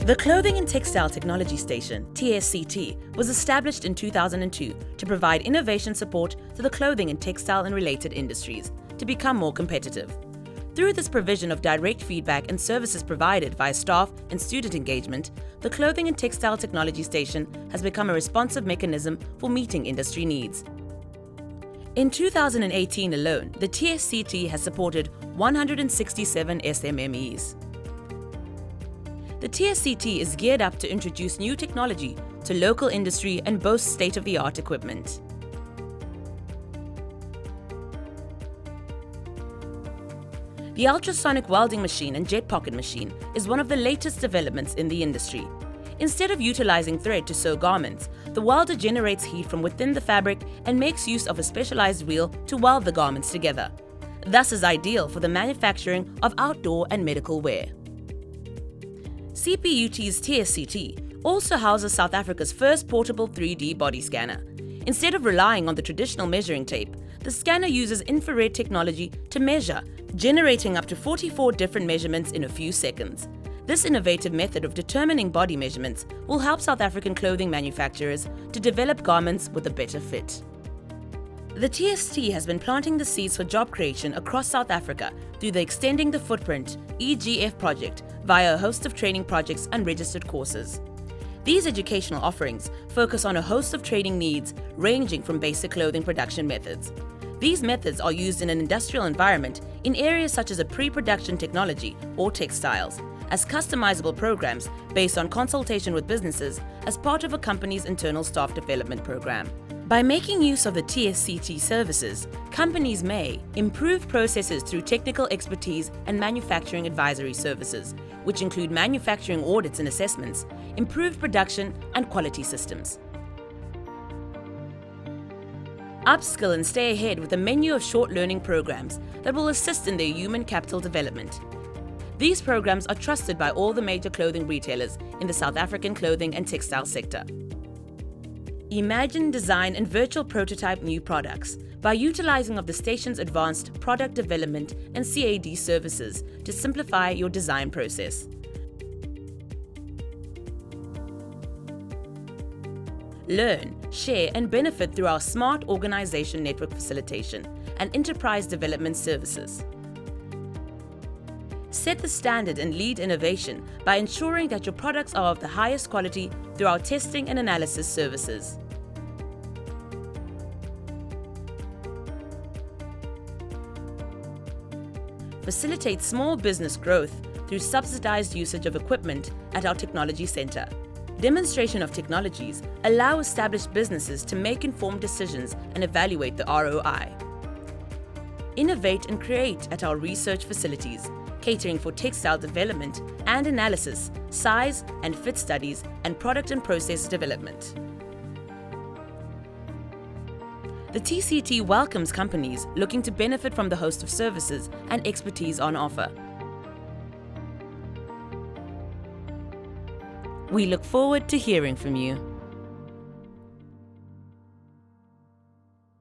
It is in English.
The Clothing and Textile Technology Station, Tsct, was established in 2002 to provide innovation support to the clothing and textile and related industries to become more competitive. Through this provision of direct feedback and services provided via staff and student engagement, the Clothing and Textile Technology Station has become a responsive mechanism for meeting industry needs. In 2018 alone, the Tsct has supported 167 SMMEs. The Tsct is geared up to introduce new technology to local industry and boasts state-of-the-art equipment. The ultrasonic welding machine and jet pocket machine is one of the latest developments in the industry. Instead of utilizing thread to sew garments, the welder generates heat from within the fabric and makes use of a specialized wheel to weld the garments together. Thus is ideal for the manufacturing of outdoor and medical wear. Cput's Tsct also houses South Africa's first portable 3D body scanner. Instead of relying on the traditional measuring tape, the scanner uses infrared technology to measure, generating up to 44 different measurements in a few seconds. This innovative method of determining body measurements will help South African clothing manufacturers to develop garments with a better fit. The Tsct has been planting the seeds for job creation across South Africa through the Extending the Footprint (EGF) project via a host of training projects and registered courses. These educational offerings focus on a host of training needs ranging from basic clothing production methods. These methods are used in an industrial environment in areas such as a pre-production technology or textiles, as customizable programs based on consultation with businesses as part of a company's internal staff development program. By making use of the Tsct services, companies may improve processes through technical expertise and manufacturing advisory services, which include manufacturing audits and assessments, improved production and quality systems. Upskill and stay ahead with a menu of short learning programs that will assist in their human capital development. These programs are trusted by all the major clothing retailers in the South African clothing and textile sector. Imagine, design and virtual prototype new products by utilizing of the station's advanced product development and CAD services to simplify your design process. Learn, share and benefit through our smart organization network facilitation and enterprise development services. Set the standard and lead innovation by ensuring that your products are of the highest quality through our testing and analysis services. Facilitate small business growth through subsidized usage of equipment at our technology center. Demonstration of technologies allow established businesses to make informed decisions and evaluate the ROI. Innovate and create at our research facilities, catering for textile development and analysis, size and fit studies, and product and process development. The Tsct welcomes companies looking to benefit from the host of services and expertise on offer. We look forward to hearing from you.